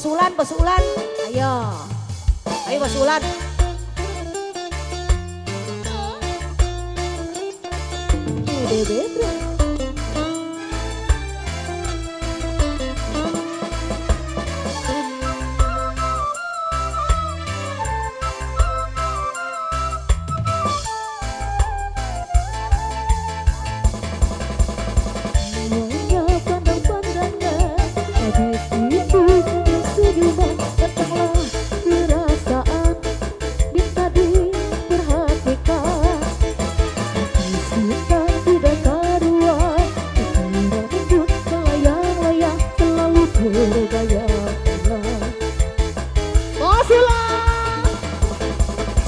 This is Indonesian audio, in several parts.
Ulan, Bos Ulan. Ayo. Ayo Bos Ulan. Bebe.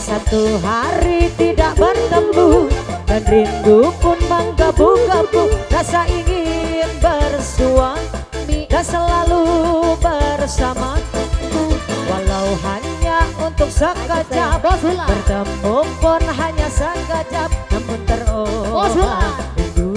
Satu hari tidak bertemu dan rindu pun menggebu-gebu, rasa ingin bersua dan selalu bersama, walau hanya untuk sekejap, bertemu pun hanya sekejap, namun terobat rindu.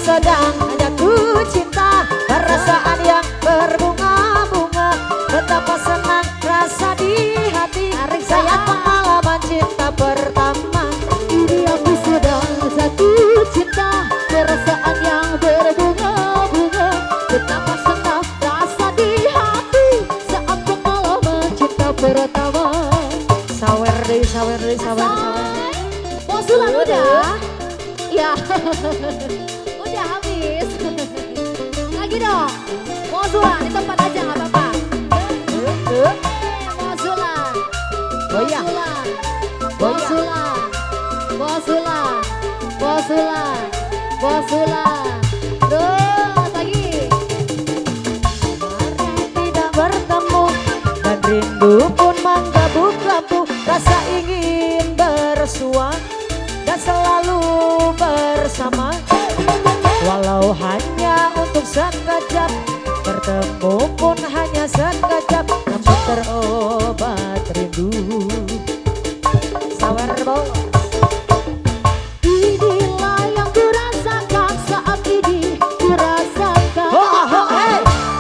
Sedang jatuh cinta, perasaan yang berbunga-bunga, betapa senang rasa di hati saat pengalaman cinta pertama. Ini aku sedang jatuh cinta, perasaan yang berbunga-bunga, betapa senang rasa di hati saat pengalaman cinta pertama. Sawer deh. Bos Ulan udah? Ya. Udah habis. Lagi dong. Bos Ulan di tempat aja nggak apa-apa. Bos Ulan. Goyang. Bos Ulan. Terus lagi. Hari tidak bertemu dan rindu pun menggebu-gebu, rasa ingin bersua dan selalu bersama, walau hanya untuk sekejap, bertemu pun hanya sekejap, namun terobat rindu. Sawer bos. Inilah yang kurasakan saat ini, kurasakan.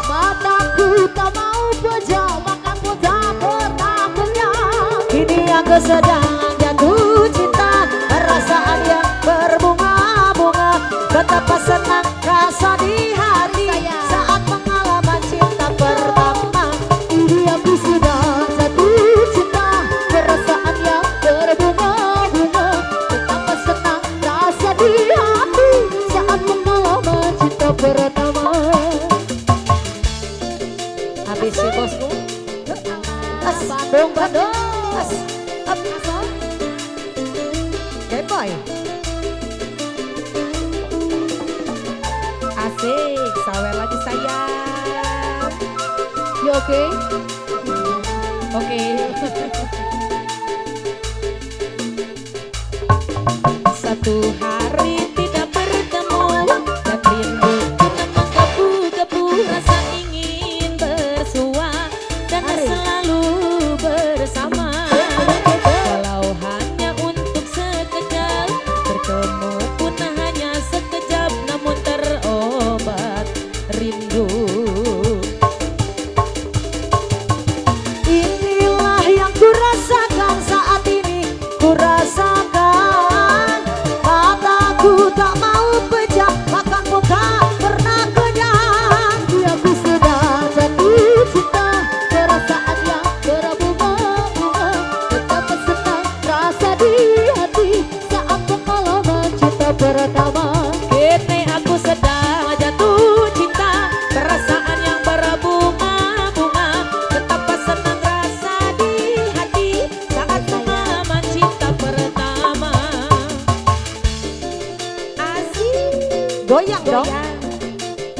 Mataku tak mau pejam, makanku tak pernah kenyang. Kini aku sedang jatuh cinta, perasaan yang berbunga-bunga, betapa senang rasa di hati saat pengalaman cinta pertama. Ini aku sedang jatuh cinta, perasaan yang berbunga-bunga, betapa senang rasa di hati saat pengalaman cinta pertama. Habis si bosku. Bandung. Boy. Asik, sawer lagi sayang. You okay? Oke. Satu hari tidak bertemu dan rindu kita menggebu-gebu, rasa ingin bersua dan selalu bersama, walau hanya untuk sekejap, bertemu pun hanya sekejap, namun terobat rindu. Inilah yang kurasakan saat ini, kurasakan. Mataku tak mau pejam, makanku tak pernah kenyang. Aku sedang jatuh cinta, perasaan yang berbunga-bunga, betapa senang rasa di hati saat pengalaman cinta pertama. Kini aku sedang jatuh cinta, perasaan yang berbunga-bunga, betapa senang rasa di hati saat pengalaman cinta pertama. Asik. Goyang dong.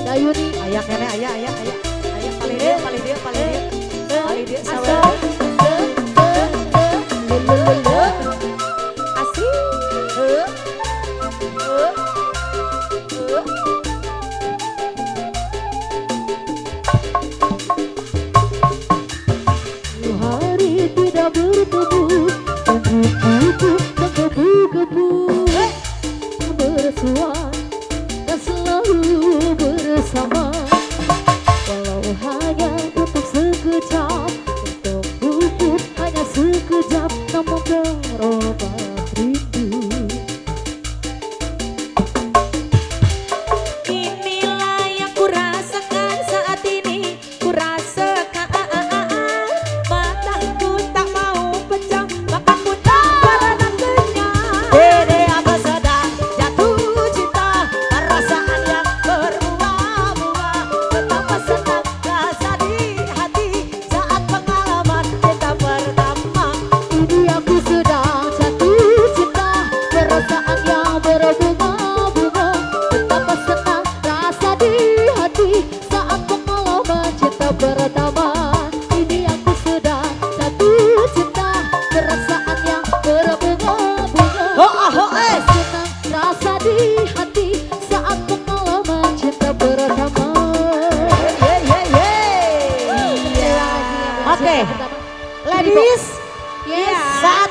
Dayuni. Ayah kene, ayah paling dia sawer. Asik. Oke. Pertama. Ladies, Yes. saat